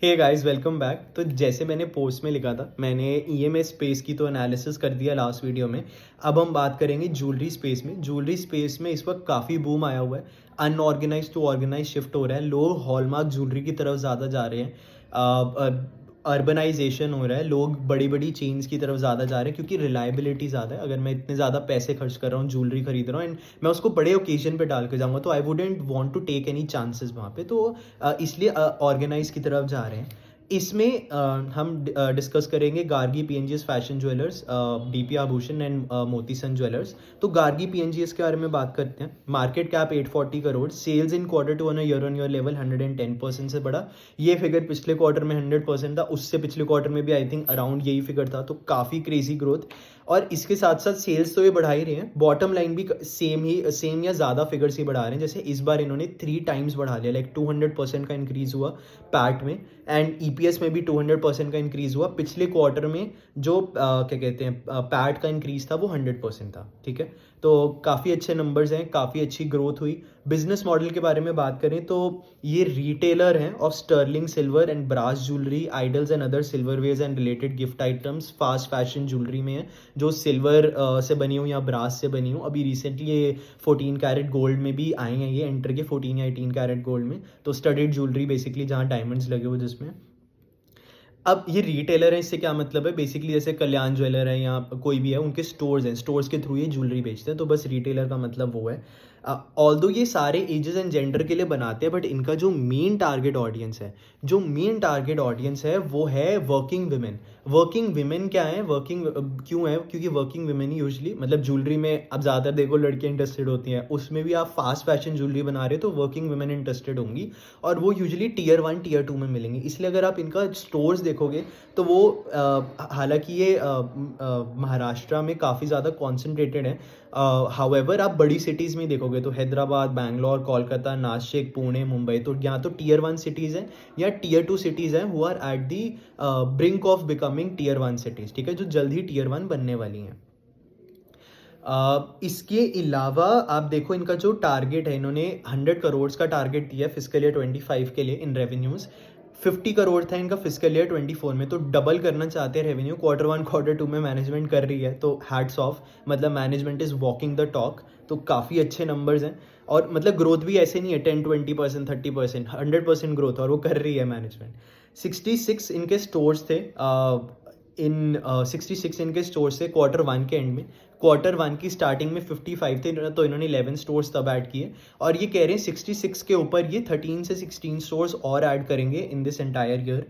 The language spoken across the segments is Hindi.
Hey guys, welcome back. तो जैसे मैंने पोस्ट में लिखा था, मैंने ईएमएस स्पेस की तो एनालिसिस कर दिया लास्ट वीडियो में। अब हम बात करेंगे ज्वेलरी स्पेस में। ज्वेलरी स्पेस में इस वक्त काफ़ी बूम आया हुआ है। अनऑर्गेनाइज टू ऑर्गेनाइज शिफ्ट हो रहा है। लोग हॉलमार्क ज्वेलरी की तरफ ज़्यादा जा रहे हैं। अर्बनाइजेशन हो रहा है। लोग बड़ी बड़ी चेन्स की तरफ ज़्यादा जा रहे हैं क्योंकि रिलायबिलिटी ज़्यादा है। अगर मैं इतने ज़्यादा पैसे खर्च कर रहा हूँ, ज्वेलरी खरीद रहा हूँ एंड मैं उसको बड़े ओकेजन पे डाल के जाऊँगा, तो I wouldn't want to take any chances वहाँ पे। तो इसलिए ऑर्गेनाइज की तरफ जा रहे हैं। इसमें हम डिस्कस करेंगे Gargi PNGS fashion jewellers, DP Abhushan and Motisons jewellers. तो गार्गी पीएनजीएस के बारे में बात करते हैं। Market cap 840 crore, sales in quarter two on year on year level 110% से बढ़ा। ये फिगर पिछले क्वार्टर में 100% था, उससे पिछले क्वार्टर में भी आई थिंक अराउंड यही फिगर था। तो काफ़ी क्रेजी ग्रोथ। और इसके साथ साथ सेल्स तो ये बढ़ा ही रहे हैं, बॉटम लाइन भी सेम या ज़्यादा फिगर्स ही बढ़ा रहे हैं। जैसे इस बार इन्होंने 3 टाइम्स बढ़ा लिया, लाइक 200% का इंक्रीज हुआ पैट में, एंड ईपीएस में भी 200% का इंक्रीज हुआ। पिछले क्वार्टर में जो क्या कहते हैं पैट का इंक्रीज था वो 100% था। ठीक है, तो काफ़ी अच्छे नंबर्स हैं, काफ़ी अच्छी ग्रोथ हुई। बिजनेस मॉडल के बारे में बात करें तो ये रिटेलर हैं of sterling silver and brass jewellery, idols and other silverwares and related gift items. Fast fashion jewellery में है, जो सिल्वर से बनी हो या ब्रास से बनी हो। अभी रिसेंटली ये 14 कैरेट गोल्ड में भी आए हैं, ये एंटर के 14 या 18 कैरेट गोल्ड में। तो स्टडेड ज्वेलरी बेसिकली जहाँ डायमंड्स लगे हुए जिसमें। अब ये रिटेलर है, इससे क्या मतलब है? बेसिकली जैसे कल्याण ज्वेलर है या कोई भी है, उनके स्टोर्स हैं, स्टोर्स के थ्रू ये ज्वेलरी बेचते हैं। तो बस रिटेलर का मतलब वो है। ऑल्दो ये सारे एजेस एंड जेंडर के लिए बनाते हैं, बट इनका जो मेन टारगेट ऑडियंस है, वो है वर्किंग विमेन। वर्किंग विमेन क्या है? वर्किंग क्यों है? क्योंकि वर्किंग विमेन ही यूजली, मतलब ज्वेलरी में अब ज़्यादातर देखो लड़कियाँ इंटरेस्टेड होती हैं, उसमें भी आप फास्ट फैशन ज्वेलरी बना रहे हो तो वर्किंग विमेन इंटरेस्टेड होंगी, और वो यूजली टीयर 1 टीयर 2 में मिलेंगी। इसलिए अगर आप इनका स्टोर्स देखोगे तो वो हालांकि ये महाराष्ट्र में काफ़ी ज़्यादा कॉन्सेंट्रेटेड है। हाउएवर आप बड़ी सिटीज़ में देखोगे तो हैदराबाद, बैंगलोर, कोलकाता, नासिक, पुणे, मुंबई, तो यहाँ तो टीयर 1 सिटीज़ हैं या टीयर 2 सिटीज़ हैं, who are at the brink of becoming tier 1 cities. ठीक है, जो जल्द ही टीयर 1 बनने वाली हैं। इसके अलावा आप देखो इनका जो टारगेट है, इन्होंने 100 करोड़ का टारगेट दिया है फिजिकल ईयर 25 के लिए इन रेवेन्यूज़। 50 करोड़ था इनका फिजिकल ईयर 24 में, तो डबल करना चाहते हैं रेवेन्यू। क्वार्टर 1 क्वार्टर 2 में मैनेजमेंट कर रही है, तो हैट्स ऑफ, मतलब management is walking the talk. तो काफ़ी अच्छे नंबर्स हैं, और मतलब ग्रोथ भी ऐसे नहीं है 10-20%, 30%, 100% ग्रोथ, और वो कर रही है मैनेजमेंट। 66 इनके स्टोर्स थे, 66 इनके स्टोर्स थे क्वार्टर 1 के एंड में। क्वार्टर 1 की स्टार्टिंग में 55 थे, तो इन्होंने 11 स्टोर्स तब ऐड किए, और ये कह रहे हैं 66 के ऊपर ये 13 से 16 स्टोर्स और ऐड करेंगे in this entire year.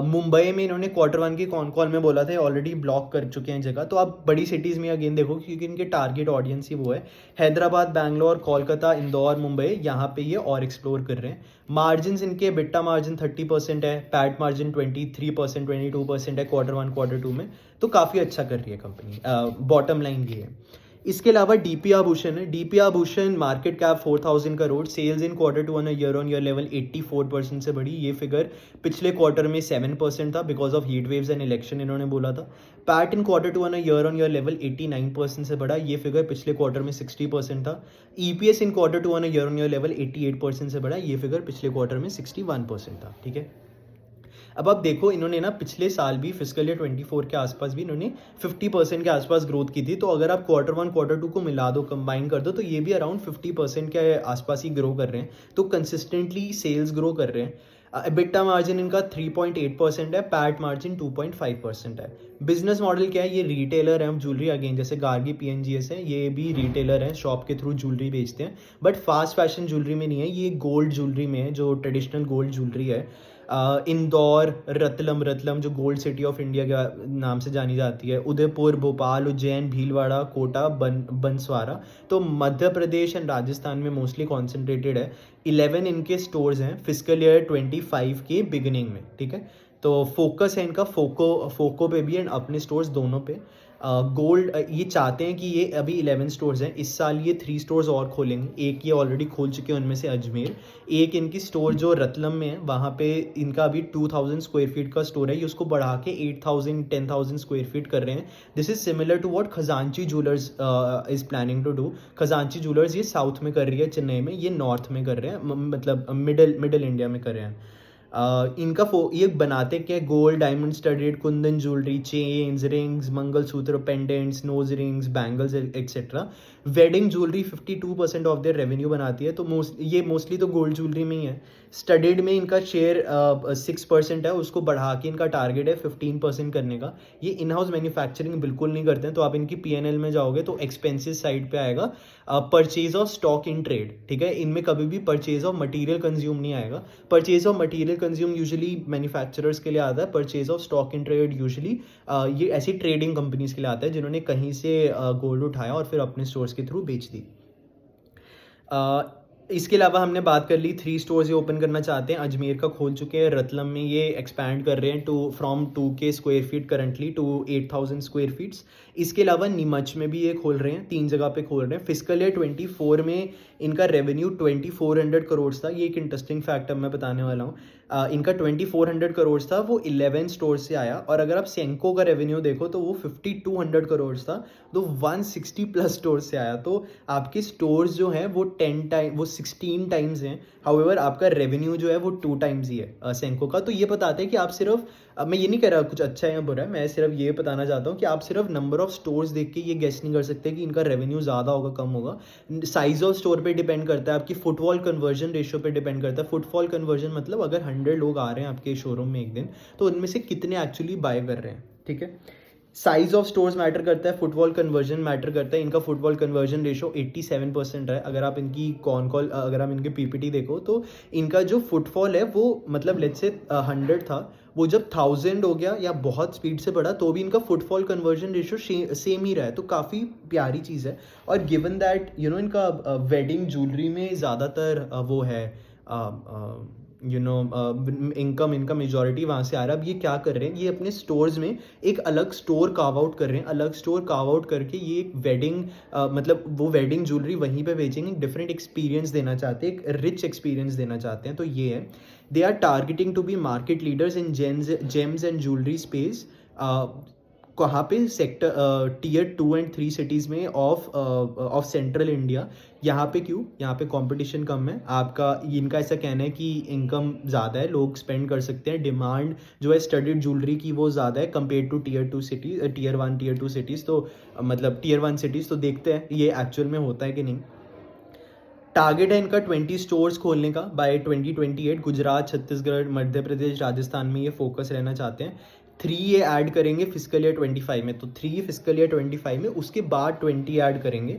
Mumbai में इन्होंने क्वार्टर 1 की कॉल में बोला था ऑलरेडी ब्लॉक कर चुके हैं जगह। तो आप बड़ी सिटीज़ में अगेन देखो, क्योंकि इनके टारगेट ऑडियंस ही वो है। हैदराबाद, बैंगलोर, कोलकाता, इंदौर, मुंबई, यहाँ पे ये और एक्सप्लोर कर रहे हैं। मार्जिन इनके बिट्टा मार्जिन 30% है, पैट मार्जिन 23%, 22% है क्वार्टर 1 क्वार्टर 2 में। तो काफ़ी अच्छा कर रही है कंपनी। बॉटम लाइन ये है। इसके अलावा डीपी आभूषण है। DP Abhushan market cap 4000 crore, sales in quarter 2 on year level 84% से बढ़ी। ये फिगर पिछले क्वार्टर में 7% था, because of heat waves and election इन्होंने बोला था। PAT in quarter 2 on year level 89% से बढ़ा। ये फिगर पिछले क्वार्टर में 60% था। EPS in quarter 2 on year level 88% से बढ़ा। ये फिगर पिछले क्वार्टर में 61% था। ठीक है, अब आप देखो इन्होंने ना पिछले साल भी फिजिकल ईयर 24 के आसपास भी इन्होंने 50% के आसपास ग्रोथ की थी। तो अगर आप क्वार्टर 1 क्वार्टर 2 को मिला दो, कंबाइन कर दो, तो ये भी अराउंड 50% के आसपास ही ग्रो कर रहे हैं। तो कंसिस्टेंटली सेल्स ग्रो कर रहे हैं। EBITDA मार्जिन इनका 3.8% है, पैट मार्जिन 2.5% है। बिजनेस मॉडल क्या है? ये रिटेलर है ज्वेलरी, अगेन जैसे गार्गी पीएनजीएस है, ये भी रिटेलर है, शॉप के थ्रू ज्वेलरी बेचते हैं, बट फास्ट फैशन ज्वेलरी में नहीं है, ये गोल्ड ज्वेलरी में है, जो ट्रेडिशनल गोल्ड ज्वेलरी है। इंदौर, रतलम जो गोल्ड सिटी ऑफ इंडिया के नाम से जानी जाती है, उदयपुर, भोपाल, उज्जैन, भीलवाड़ा, कोटा, बंसवाड़ा, तो मध्य प्रदेश एंड राजस्थान में मोस्टली कॉन्सेंट्रेटेड है। 11 इनके स्टोर्स हैं फिजिकल ईयर 25 के बिगिनिंग में। ठीक है, तो फोकस है इनका फोको पे भी एंड अपने स्टोर्स दोनों पे। गोल्ड ये चाहते हैं कि ये अभी 11 स्टोर्स हैं, इस साल ये 3 स्टोर्स और खोलेंगे। एक ये ऑलरेडी खोल चुके हैं, उनमें से अजमेर। एक इनकी स्टोर जो रतलम में है, वहाँ पे इनका अभी 2000 स्क्वायर फीट का स्टोर है, ये उसको बढ़ा के 8000 10,000 स्क्वायर फीट कर रहे हैं। This is similar to what Khazanchi jewellers is planning to do. Khazanchi jewellers ये साउथ में कर रही है, चेन्नई में, ये नॉर्थ में कर रहे हैं, मतलब मिडल इंडिया में कर रहे हैं। इनका ये बनाते क्या, gold diamond studded kundan jewellery, chains, rings, mangalsutra, pendants, nose rings, bangles etcetera. Wedding jewellery 52% of their revenue बनाती है, तो ये मोस्टली तो गोल्ड ज्वेलरी में ही है। स्टडेड में इनका शेयर 6% है, उसको बढ़ा के इनका टारगेट है 15% करने का। ये इन हाउस मैन्युफैक्चरिंग बिल्कुल नहीं करते हैं, तो आप इनकी P&L में जाओगे तो एक्सपेंसेस साइड पे आएगा purchase of stock in trade, ठीक है। इनमें कभी भी परचेज ऑफ मटेरियल कंज्यूम नहीं आएगा। Purchase of material consume usually manufacturers के लिए आता है, purchase of stock in trade usually ये ऐसी ट्रेडिंग कंपनीज के लिए आता है जिन्होंने कहीं से गोल्ड उठाया और फिर अपने स्टोर्स के थ्रू बेच दी। इसके अलावा हमने बात कर ली 3 स्टोर्स ये ओपन करना चाहते हैं, अजमेर का खोल चुके हैं, रतलम में ये एक्सपैंड कर रहे हैं from 2K square feet currently to 8,000 square feets. इसके अलावा नीमच में भी ये खोल रहे हैं, 3 जगह पे खोल रहे हैं। फिजिकल ईयर 24 में इनका रेवेन्यू 2400 करोड़ था। ये एक इंटरेस्टिंग फैक्ट अब मैं बताने वाला हूँ। इनका 2400 करोड़ था, वो 11 स्टोर से आया। और अगर आप सेंको का रेवेन्यू देखो तो वो 5200 करोड़ था, तो 160 प्लस स्टोर से आया। तो आपके स्टोर्स जो हैं वो 16 टाइम्स हैं, हाउएवर आपका रेवेन्यू जो है वो 2 टाइम्स ही है सेंको का। तो ये बताते हैं कि आप सिर्फ, मैं ये नहीं कह रहा कुछ अच्छा है या बुरा है, मैं सिर्फ ये बताना चाहता हूँ कि आप सिर्फ नंबर ऑफ स्टोर्स देख के ये गेस नहीं कर सकते कि इनका रेवेन्यू ज़्यादा होगा कम होगा। साइज ऑफ स्टोर पे डिपेंड करता है, आपकी फुटफॉल कन्वर्जन रेशियो पे डिपेंड करता है। फुटफॉल कन्वर्जन मतलब अगर 100 लोग आ रहे हैं आपके शोरूम में एक दिन, तो उनमें से कितने एक्चुअली बाय कर रहे हैं, ठीक है। साइज ऑफ स्टोर्स मैटर करता है, फुटबॉल कन्वर्जन मैटर करता है। इनका फुटबॉल कन्वर्जन रेशो 87% है। अगर आप इनकी अगर आप इनके PPT देखो तो इनका जो फुटफॉल है वो मतलब लेट्स से 100 था, वो जब 1000 हो गया या बहुत स्पीड से बढ़ा तो भी इनका फुटफॉल कन्वर्जन रेशो सेम ही रहा है। तो काफ़ी प्यारी चीज़ है। और गिवन दैट इनका वेडिंग ज्वेलरी में ज़्यादातर वो है इनकम, इनका मेजॉरिटी वहाँ से आ रहा है। अब ये क्या कर रहे हैं, ये अपने स्टोर्स में एक अलग स्टोर कार्व आउट कर रहे हैं। अलग स्टोर कार्व आउट करके ये एक वेडिंग मतलब वो वेडिंग ज्वेलरी वहीं पे बेचेंगे, एक डिफरेंट एक्सपीरियंस देना चाहते हैं, एक रिच एक्सपीरियंस देना चाहते हैं। तो ये है, they are targeting to be market leaders in gems and jewellery space. कहाँ पे सेक्टर Tier 2 and 3 सिटीज़ में ऑफ सेंट्रल इंडिया। यहाँ पे क्यों, यहाँ पे कंपटीशन कम है आपका। इनका ऐसा कहना है कि इनकम ज़्यादा है, लोग स्पेंड कर सकते हैं, डिमांड जो है स्टडीड ज्वेलरी की वो ज़्यादा है compare to Tier 1 Tier 2 cities. तो मतलब Tier 1 सिटीज़। तो देखते हैं ये एक्चुअल में होता है कि नहीं। टारगेट है इनका 20 स्टोर्स खोलने का बाय 2028। गुजरात, छत्तीसगढ़, मध्य प्रदेश, राजस्थान में ये फोकस रहना चाहते हैं। 3 ये ऐड करेंगे फिजिकल ईयर 25 में, तो 3 फिजिकल ईयर 25 में, उसके बाद 20 ऐड करेंगे।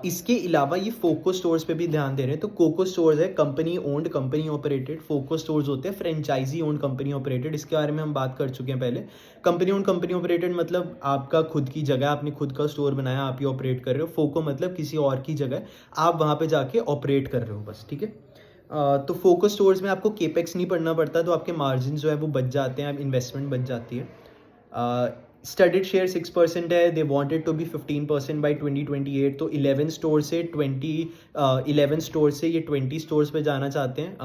इसके अलावा ये फोकस स्टोर्स पे भी ध्यान दे रहे हैं। तो कोको स्टोर्स है company owned, company operated. Focus stores होते हैं फ्रेंचाइजी ओन्ड, कंपनी ऑपरेटेड। इसके बारे में हम बात कर चुके हैं पहले। कंपनी ओन्ड, कंपनी ऑपरेटेड मतलब आपका खुद की जगह, आपने खुद का स्टोर बनाया, आप ही ऑपरेट कर रहे हो। फोको मतलब किसी और की जगह आप वहाँ पे जाके ऑपरेट कर रहे हो बस, ठीक है। तो फोकस स्टोर्स में आपको केपेक्स नहीं पड़ना पड़ता, तो आपके मार्जिन जो है वो बच जाते हैं, इन्वेस्टमेंट बच जाती है। स्टडीड शेयर 6% है, they wanted to be 15% by 2028। तो 11 स्टोर से 20 स्टोर्स पे जाना चाहते हैं।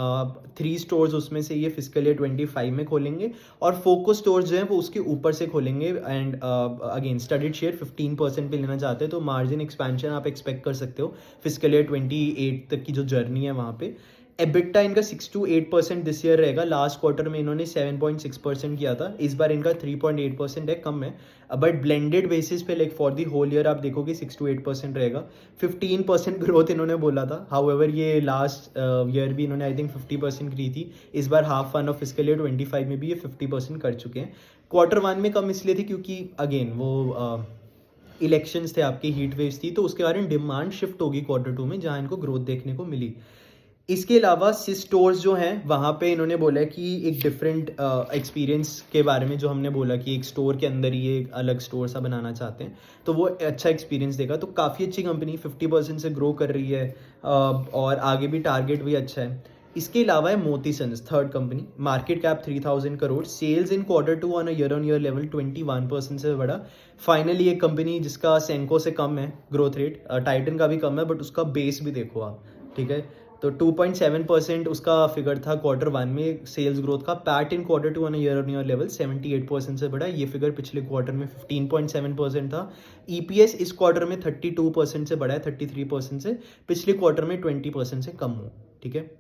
3 स्टोर्स उसमें से ये फिजिकल ईयर 25 में खोलेंगे, और फोकस स्टोर्स जो हैं वो उसके ऊपर से खोलेंगे। एंड अगेन स्टडीड शेयर 15% पे लेना चाहते हैं, तो मार्जिन एक्सपेंशन आप एक्सपेक्ट कर सकते हो फिजिकल ईयर 28 तक की जो जर्नी है वहाँ पे। एबिटा इनका 6 to 8% दिस ईयर रहेगा। लास्ट क्वार्टर में इन्होंने 7.6% किया था, इस बार इनका 3.8% है, कम है। बट ब्लेंडेड बेसिस पे like for the whole year आप देखोगे 6 to 8% रहेगा। 15% ग्रोथ इन्होंने बोला था, हाउएवर ये लास्ट ईयर भी इन्होंने आई थिंक 50% की थी। इस बार half one of physical year 25 में भी ये 50% कर चुके हैं। Q1 में कम इसलिए थी क्योंकि अगेन वो इलेक्शंस थे आपकी, हीट वेव्स थी, तो उसके कारण डिमांड शिफ्ट होगी Q2 में, जहाँ इनको ग्रोथ देखने को मिली। इसके अलावा सिस स्टोर्स जो हैं वहाँ पे इन्होंने बोला है कि एक डिफरेंट एक्सपीरियंस के बारे में, जो हमने बोला कि एक स्टोर के अंदर ही एक अलग स्टोर सा बनाना चाहते हैं, तो वो अच्छा एक्सपीरियंस देगा। तो काफ़ी अच्छी कंपनी 50% से ग्रो कर रही है, और आगे भी टारगेट भी अच्छा है। इसके अलावा है Motisons, third company, market cap 3000 crore, sales in Q2 on a year level 21% से बढ़ा। फाइनली एक कंपनी जिसका सेंको से कम है ग्रोथ रेट, टाइटन का भी कम है, बट उसका बेस भी देखो आप, ठीक है। तो 2.7% उसका फिगर था Q1 में सेल्स ग्रोथ का। PAT in Q2 on year level 78% से बढ़ा। ये फिगर पिछले क्वार्टर में 15.7% था। EPS इस क्वार्टर में 32% से बढ़ा है, 33% से, पिछले क्वार्टर में 20% से कम हो, ठीक है।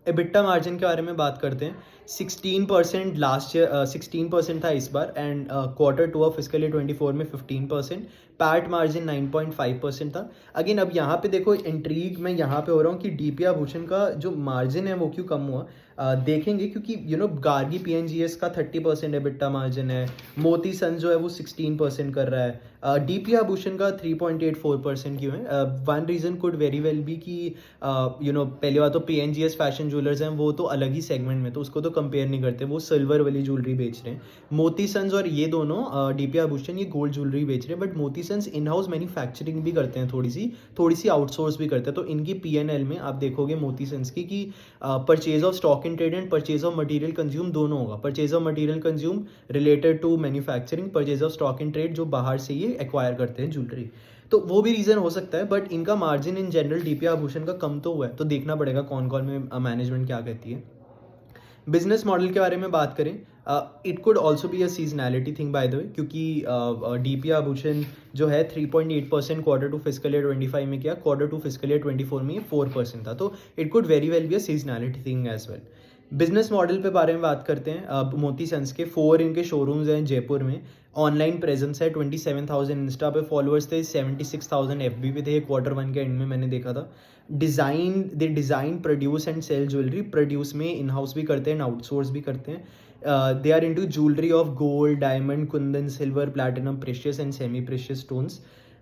एबिटा मार्जिन के बारे में बात करते हैं। 16% लास्ट ईयर, 16% था इस बार, and Q2 of fiscal year 24 में 15%। पैट मार्जिन 9.5% था। अगेन अब यहाँ पे देखो, इंट्रीग मैं यहाँ पे हो रहा हूँ कि डीपी आभूषण का जो मार्जिन है वो क्यों कम हुआ। देखेंगे क्योंकि गार्गी पीएनजीएस का 30% एबिटा मार्जिन है, मोती सन जो है वो 16% कर रहा है, डीपी आभूषण का 3.84% क्यों है। One reason could very well be कि पहली बात तो पीएनजीएस फैशन ज्वेलर्स हैं, वो तो अलग ही सेगमेंट में, तो उसको तो कंपेयर नहीं करते, वो सिल्वर वाली ज्वेलरी बेच रहे हैं। मोती सन्स और ये दोनों डीपी आभूषण ये गोल्ड ज्वेलरी बेच रहे हैं, बट मोती सन्स इन हाउस मैन्युफैक्चरिंग भी करते हैं, थोड़ी सी आउटसोर्स भी करते हैं। तो इनकी पीएनएल में आप देखोगे मोती सन्स की कि purchase of stock in trade and purchase of material consume दोनों होगा। Purchase of material consume related to manufacturing, purchase of stock in trade जो बाहर से ये एक्वायर करते हैं ज्वेलरी। तो वो भी रीज़न हो सकता है, बट इनका मार्जिन इन जनरल डीपी आभूषण का कम तो हुआ है, तो देखना पड़ेगा कौन कौन में मैनेजमेंट क्या कहती है। बिजनेस मॉडल के बारे में बात करें, it could also be a seasonality thing by the way, क्योंकि डीपी आभूषण जो है 3.8% Q2 फिस्कल ईयर 25 में किया, Q2 फिस्कल ईयर 24 में 4% था, तो it could very well be a seasonality thing as well. Business model पे बारे में बात करते हैं। अब मोती सन्स के 4 इनके शोरूम्स हैं जयपुर में, ऑनलाइन प्रेजेंस है 27,000 इंस्टा पे फॉलोअर्स थे, 76,000 FB पे थे, Q1 के एंड में मैंने देखा था। Design produce and sell jewellery, produce में इन हाउस भी करते हैं, आउटसोर्स भी करते हैं। They are into jewellery of gold, diamond, kundan, silver, platinum, precious and semi precious stones.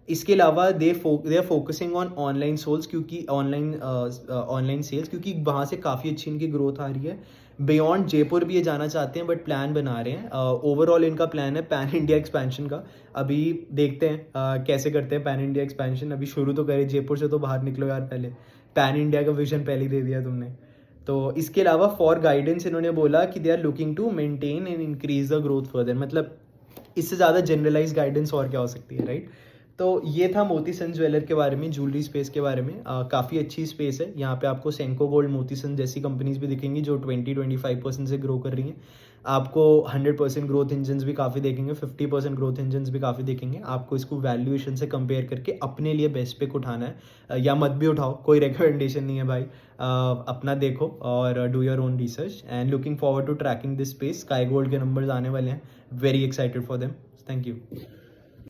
इसके अलावा they are focusing on online sales, क्योंकि ऑनलाइन सेल्स, क्योंकि वहाँ से काफ़ी अच्छी इनकी ग्रोथ आ रही है। बियॉन्ड जयपुर भी ये जाना चाहते हैं, बट प्लान बना रहे हैं। ओवरऑल इनका प्लान है पैन इंडिया एक्सपेंशन का। अभी देखते हैं कैसे करते हैं पैन इंडिया एक्सपेंशन। अभी शुरू तो करें, जयपुर से तो बाहर निकलो यार, पहले पैन इंडिया का विजन पहले ही दे दिया तुमने। तो इसके अलावा फॉर गाइडेंस इन्होंने बोला कि they are looking to maintain and increase the growth further. मतलब इससे ज़्यादा जनरलाइज गाइडेंस और क्या हो सकती है, राइट। तो ये था मोती सन ज्वेलर के बारे में, ज्वेलरी स्पेस के बारे में। काफ़ी अच्छी स्पेस है। यहाँ पे आपको सेंको गोल्ड, मोती सन जैसी कंपनीज भी दिखेंगी जो 20-25% से ग्रो कर रही हैं। आपको 100% ग्रोथ इंजन्स भी काफ़ी देखेंगे, 50% ग्रोथ इंजन्स भी काफ़ी देखेंगे। आपको इसको वैल्यूएशन से कंपेयर करके अपने लिए बेस्ट पिक उठाना है, या मत भी उठाओ, कोई रिकमेंडेशन नहीं है भाई। अपना देखो और do your own research, and looking forward to tracking this space. Sky gold के नंबर्स आने वाले हैं, very excited for them. Thank you.